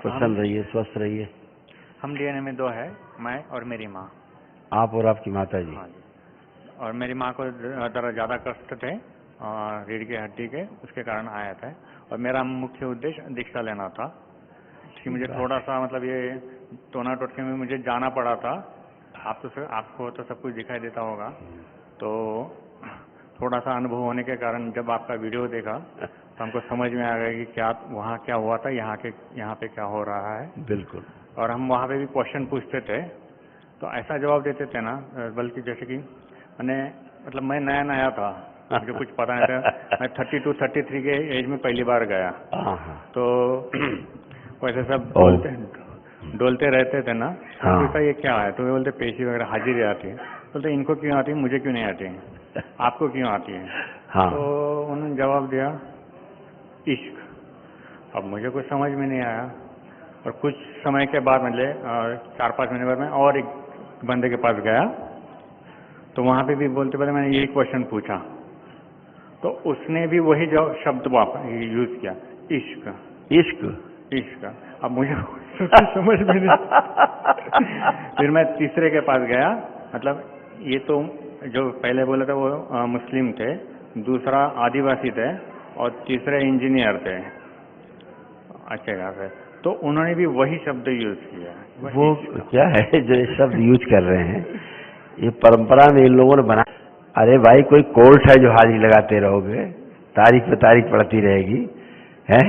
प्रसन्न रहिए, स्वस्थ रहिए। हम डीएनए में 2 है, मैं और मेरी माँ। आप और आपकी माता जी? हाँ जी। और मेरी माँ को ज़रा ज़्यादा कष्ट थे रीढ़ की हड्डी के, उसके कारण आया था। और मेरा मुख्य उद्देश्य दीक्षा लेना था कि मुझे थोड़ा सा मतलब ये टोना टोटके में मुझे जाना पड़ा था। आपको तो सब कुछ दिखाई देता होगा, तो थोड़ा सा अनुभव होने के कारण जब आपका वीडियो देखा तो हमको समझ में आ गया कि क्या वहाँ क्या हुआ था, यहाँ पे क्या हो रहा है। बिल्कुल। और हम वहाँ पे भी क्वेश्चन पूछते थे तो ऐसा जवाब देते थे ना, बल्कि जैसे कि मैं नया था, मुझे कुछ पता नहीं था। मैं 32-33 के एज में पहली बार गया, तो वैसे सब डोलते रहते थे ना। तो पूछा ये क्या है, तो वे बोलते पेशी वगैरह हाजिरी आती है। बोलते इनको क्यों आती है, मुझे क्यों नहीं आती है, आपको क्यों आती है? तो उन्होंने जवाब दिया इश्क। अब मुझे कुछ समझ में नहीं आया। और कुछ समय के बाद 4-5 महीने बाद मैं और एक बंदे के पास गया, तो वहाँ पे भी बोलते मैंने यही क्वेश्चन पूछा, तो उसने भी वही जो शब्द यूज किया, इश्क इश्क इश्क। अब मुझे समझ में नहीं। फिर मैं तीसरे के पास गया, मतलब ये तो जो पहले बोला था वो मुस्लिम थे, दूसरा आदिवासी थे और तीसरे इंजीनियर थे अच्छे खासे। तो उन्होंने भी वही शब्द यूज किया। वो क्या है जो शब्द यूज कर रहे हैं, ये परंपरा में इन लोगों ने बना। अरे भाई कोई कोर्ट है जो हाजिरी लगाते रहोगे, तारीख पे तारीख पड़ती रहेगी, है?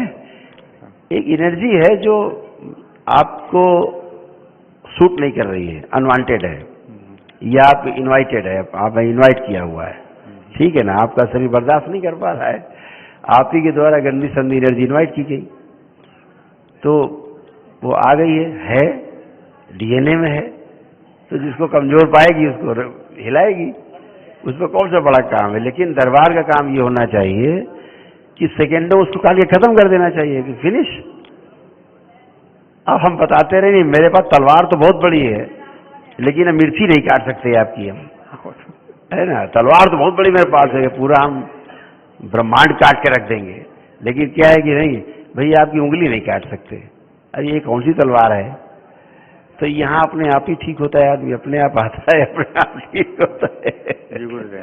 एक एनर्जी है जो आपको सूट नहीं कर रही है, अनवांटेड है, या आप इनवाइटेड है, आप इनवाइट किया हुआ है, ठीक है ना? आपका शरीर बर्दाश्त नहीं कर पा रहा है, आप ही के द्वारा गंदी संदी एनर्जी इनवाइट की गई, तो वो आ गई है डीएनए में है, तो जिसको कमजोर पाएगी उसको हिलाएगी, उसमें कौन सा बड़ा काम है। लेकिन दरबार का काम ये होना चाहिए कि सेकेंडों उसको काट के खत्म कर देना चाहिए कि फिनिश। अब हम बताते रहे, नहीं मेरे पास तलवार तो बहुत बड़ी है लेकिन मिर्ची नहीं काट सकते आपकी, हम है ना, तलवार तो बहुत बड़ी मेरे पास है, पूरा हम ब्रह्मांड काट के रख देंगे, लेकिन क्या है कि नहीं भैया आपकी उंगली नहीं काट सकते। अरे ये कौन सी तलवार है? तो यहाँ अपने आप ही ठीक होता है, आदमी अपने आप आता है, अपने आप ठीक होता है। जी गुरुदेव,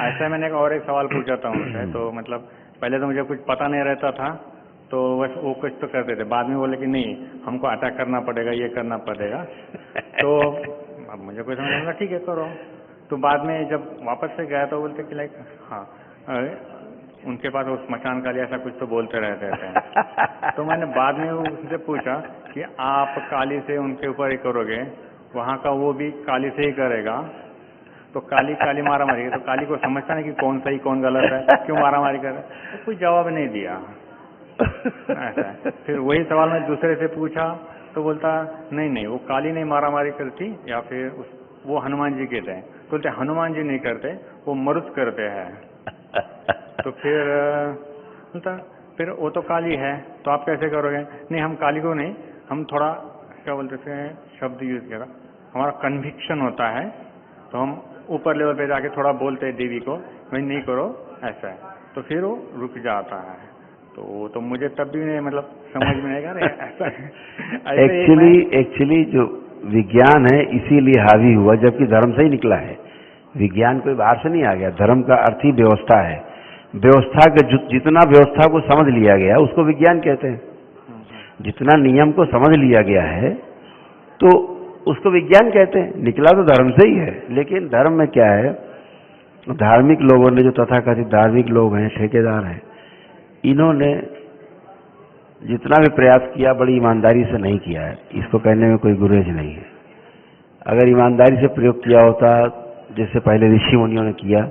ऐसा मैंने और एक सवाल पूछा था उनसे, तो मतलब पहले तो मुझे कुछ पता नहीं रहता था, तो बस वो कुछ तो करते थे, बाद में बोले कि नहीं हमको अटैक करना पड़ेगा, ये करना पड़ेगा। तो अब मुझे कोई समझ नहीं, ठीक है करो। तो बाद में जब वापस से गया तो बोलते कि हाँ उनके पास वो स्मशान काली ऐसा कुछ तो बोलते रहते थे। तो मैंने बाद में उनसे पूछा कि आप काली से उनके ऊपर ही करोगे, वहाँ का वो भी काली से ही करेगा, तो काली काली मारा मारी, तो काली को समझता नहीं कि कौन सही कौन गलत है, क्यों मारा मारी कर रहा है? तो कोई जवाब नहीं दिया। ऐसा फिर वही सवाल मैं दूसरे से पूछा तो बोलता नहीं वो काली नहीं मारा मारी करती, या फिर वो हनुमान जी कहते हैं, तो बोलते हनुमान जी नहीं करते, वो मरुत करते हैं। तो फिर वो तो काली है, तो आप कैसे करोगे? नहीं हम काली को नहीं, हम थोड़ा क्या बोलते थे शब्द यूज किया, हमारा कन्विक्शन होता है, तो हम ऊपर लेवल पे जाके थोड़ा बोलते हैं देवी को भाई नहीं करो ऐसा है, तो फिर वो रुक जाता है। तो मुझे तब भी नहीं मतलब समझ में नहीं आ रहा ऐसा। एक्चुअली जो विज्ञान है इसीलिए हावी हुआ, जबकि धर्म से ही निकला है। विज्ञान कोई बाहर से नहीं आ गया, धर्म का अर्थ ही व्यवस्था है। व्यवस्था के जितना व्यवस्था को समझ लिया गया उसको विज्ञान कहते हैं। जितना नियम को समझ लिया गया है तो उसको विज्ञान कहते हैं। निकला तो धर्म से ही है, लेकिन धर्म में क्या है, धार्मिक लोगों ने, जो तथाकथित धार्मिक लोग हैं, ठेकेदार हैं, इन्होंने जितना भी प्रयास किया बड़ी ईमानदारी से नहीं किया है। इसको कहने में कोई गुरेज नहीं है। अगर ईमानदारी से प्रयोग किया होता, जैसे पहले ऋषि मुनियों ने किया,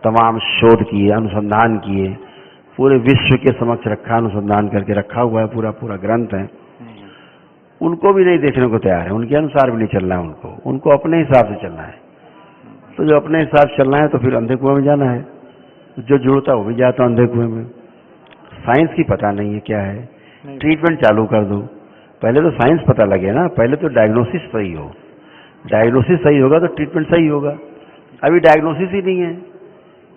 तमाम शोध किए, अनुसंधान किए, पूरे विश्व के समक्ष रखा, अनुसंधान करके रखा हुआ है, पूरा ग्रंथ है, उनको भी नहीं देखने को तैयार है, उनके अनुसार भी नहीं चलना है उनको अपने हिसाब से चलना है। तो जो अपने हिसाब से चलना है तो फिर अंधे कुएं में जाना है, जो जुड़ता है वो भी जाता अंधे कुएं में। साइंस की पता नहीं है क्या है, ट्रीटमेंट चालू कर दो। पहले तो साइंस पता लगे ना, पहले तो डायग्नोसिस सही हो, डायग्नोसिस सही होगा तो ट्रीटमेंट सही होगा। अभी डायग्नोसिस ही नहीं है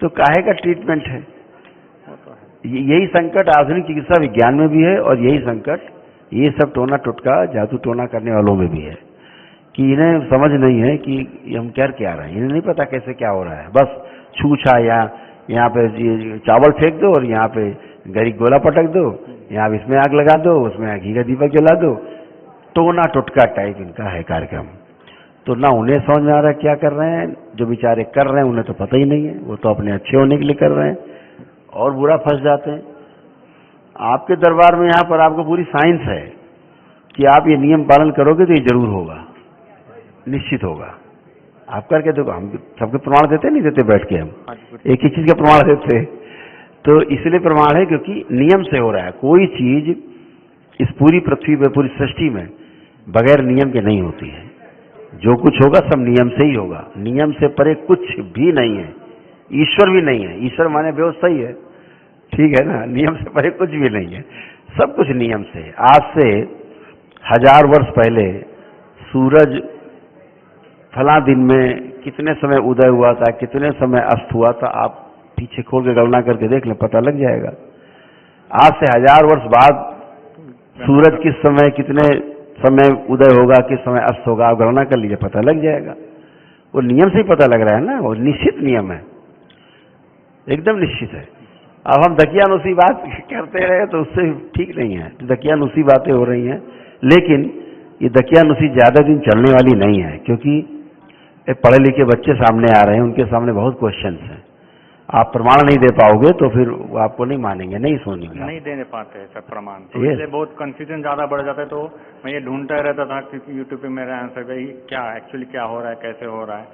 तो काहे का ट्रीटमेंट है? यही संकट आधुनिक चिकित्सा विज्ञान में भी है और यही संकट ये सब टोना टुटका जादू टोना करने वालों में भी है कि इन्हें समझ नहीं है कि हम कर क्या रहे हैं, इन्हें नहीं पता कैसे क्या हो रहा है। बस छूछा यहाँ पे चावल फेंक दो और यहाँ पे गरी गोला पटक दो, यहाँ इसमें आग लगा दो, उसमें घी का दीपक जला दो, टोना टुटका टाइप इनका है कार्यक्रम। तो ना उन्हें समझ में आ रहा है क्या कर रहे हैं, जो बेचारे कर रहे हैं उन्हें तो पता ही नहीं है, वो तो अपने अच्छे होने के लिए कर रहे हैं और बुरा फंस जाते हैं। आपके दरबार में यहाँ पर आपको पूरी साइंस है कि आप ये नियम पालन करोगे तो ये जरूर होगा, निश्चित होगा। आप करके देखो, हम सबके प्रमाण देते नहीं देते, बैठ के हम एक ही चीज का प्रमाण देते, तो इसलिए प्रमाण है क्योंकि नियम से हो रहा है। कोई चीज इस पूरी पृथ्वी पे, पूरी सृष्टि में बगैर नियम के नहीं होती है। जो कुछ होगा सब नियम से ही होगा, नियम से परे कुछ भी नहीं है, ईश्वर भी नहीं है। ईश्वर माने व्यवस्था ही है, ठीक है ना, नियम से परे कुछ भी नहीं है, सब कुछ नियम से। आज से 1000 वर्ष पहले सूरज फला दिन में कितने समय उदय हुआ था, कितने समय अस्त हुआ था, आप पीछे खोल के गणना करके देख लें, पता लग जाएगा। आज से 1000 वर्ष बाद सूरज किस समय, कितने समय उदय होगा, किस समय अस्त होगा, आप गणना कर लीजिए, पता लग जाएगा। वो नियम से ही पता लग रहा है ना, वो निश्चित नियम है, एकदम निश्चित है। अब हम दकियानुसी बात करते रहे तो उससे ठीक नहीं है, दकियानुसी बातें हो रही हैं, लेकिन ये दकियानुसी ज्यादा दिन चलने वाली नहीं है, क्योंकि पढ़े लिखे बच्चे सामने आ रहे हैं, उनके सामने बहुत क्वेश्चंस हैं। आप प्रमाण नहीं दे पाओगे तो फिर वो आपको नहीं मानेंगे, नहीं सुनेंगे, नहीं दे पाते सब प्रमाण, तो इसलिए बहुत कंफ्यूजन ज्यादा बढ़ जाता है। तो मैं ये ढूंढता रहता था क्योंकि यूट्यूब पे मेरा आंसर भाई क्या एक्चुअली क्या हो रहा है, कैसे हो रहा है।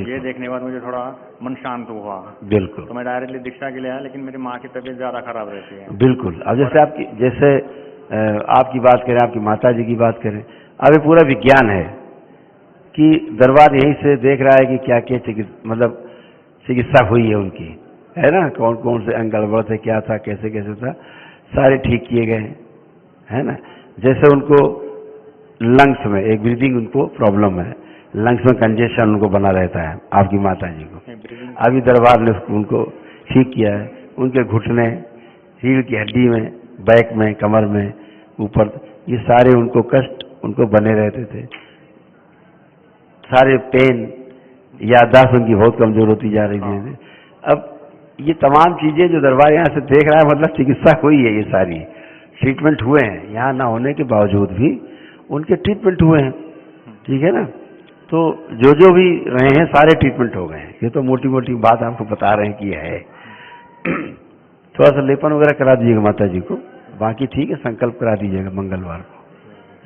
ये देखने के बाद मुझे थोड़ा मन शांत हुआ। बिल्कुल। तो मैं डायरेक्टली दीक्षा के लिए आया, लेकिन मेरी माँ की तबीयत ज्यादा खराब रहती है। बिल्कुल। अब जैसे आपकी बात करें, आपकी माता जी की बात करें, अब ये पूरा विज्ञान है कि दरबार यहीं से देख रहा है कि क्या क्या चिकित्सा हुई है उनकी, है ना, कौन कौन से अंग गड़बड़ थे, क्या था, कैसे कैसे था, सारे ठीक किए गए, है ना। जैसे उनको लंग्स में एक ब्रीदिंग उनको प्रॉब्लम है, लंग्स में कंजेशन उनको बना रहता है, आपकी माता जी को। अभी दरबार ने उनको ठीक किया है। उनके घुटने, रीढ़ की हड्डी में, बैक में, कमर में, ऊपर, ये सारे उनको कष्ट उनको बने रहते थे, सारे पेन, याददाश्त उनकी बहुत कमजोर होती जा रही थी। अब ये तमाम चीजें जो दरबार यहाँ से देख रहा है, मतलब चिकित्सा हुई है, ये सारी ट्रीटमेंट हुए हैं, यहाँ ना होने के बावजूद भी उनके ट्रीटमेंट हुए हैं, ठीक है ना। तो जो भी रहे हैं सारे ट्रीटमेंट हो गए हैं। ये तो मोटी मोटी बात आपको बता रहे हैं कि है। थोड़ा सा लेपन वगैरह करा दीजिएगा माता जी को, बाकी ठीक है, संकल्प करा दीजिएगा मंगलवार को,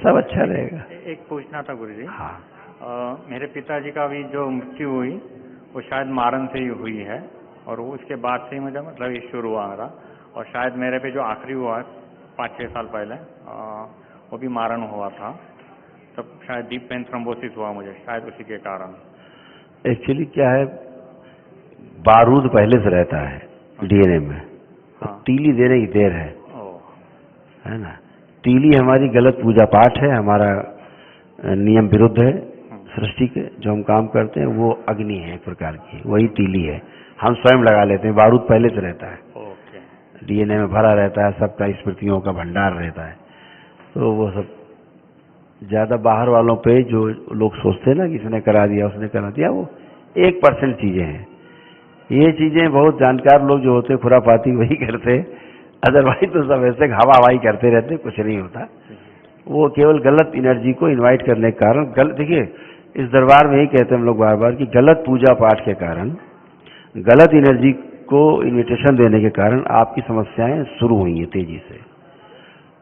सब अच्छा रहेगा। एक पूछना था गुरु जी। हाँ। मेरे पिताजी का भी जो मृत्यु हुई वो शायद मारन से ही हुई है, और उसके बाद से ही मुझे मतलब ये शुरू हुआ मेरा, और शायद मेरे पे जो आखिरी हुआ 5-6 साल पहले वो भी मारन हुआ था, तब शायद डीप वेन थ्रोम्बोसिस हुआ मुझे, शायद उसी के कारण। एक्चुअली क्या है, बारूद पहले से रहता है डीएनए में, हाँ। तीली देने की देर है ना। तीली हमारी गलत पूजा पाठ है, हमारा नियम विरुद्ध है सृष्टि के, जो हम काम करते हैं वो अग्नि है एक प्रकार की, वही तीली है, हम स्वयं लगा लेते हैं। बारूद पहले से रहता है, डीएनए में भरा रहता है, सबका स्मृतियों का भंडार रहता है। तो वो सब ज्यादा बाहर वालों पे जो लोग सोचते हैं ना कि इसने करा दिया, उसने करा दिया, वो 1% चीजें हैं। ये चीजें बहुत जानकार लोग जो होते खुरापाती वही करते, अदरवाइज तो सब ऐसे हवा हवाई करते रहते, कुछ नहीं होता। वो केवल गलत एनर्जी को इनवाइट करने के कारण, देखिए इस दरबार में ही कहते हैं हम लोग बार बार कि गलत पूजा पाठ के कारण, गलत एनर्जी को इन्विटेशन देने के कारण आपकी समस्याएं शुरू हुई हैं तेजी से,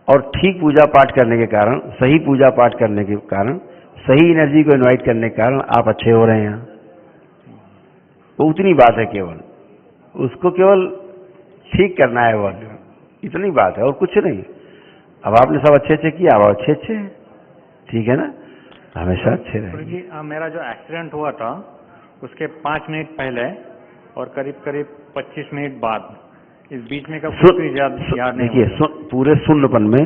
और ठीक पूजा पाठ करने के कारण, सही पूजा पाठ करने के कारण, सही एनर्जी को इनवाइट करने के कारण आप अच्छे हो रहे हैं। वो उतनी बात है, केवल उसको केवल ठीक करना है, वो इतनी बात है और कुछ नहीं। अब आपने सब अच्छे अच्छे किया, अब अच्छे अच्छे हैं, ठीक है ना, हमेशा अच्छे रहेंगे। जी मेरा जो एक्सीडेंट हुआ था उसके 5 मिनट पहले और करीब करीब 25 मिनट बाद, इस बीच में का कुछ याद नहीं। देखिए पूरे शून्यपन में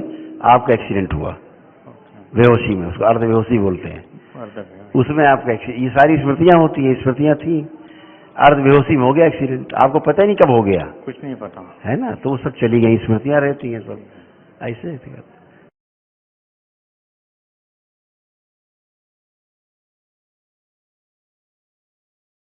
आपका एक्सीडेंट हुआ, बेहोशी में, उसको अर्ध बेहोशी बोलते हैं, उसमें आपका ये सारी स्मृतियां होती हैं, स्मृतियां थी, अर्ध बेहोशी में हो गया एक्सीडेंट, आपको पता ही नहीं कब हो गया, कुछ नहीं पता, है ना। तो वो सब चली गई, स्मृतियां रहती हैं सब ऐसे।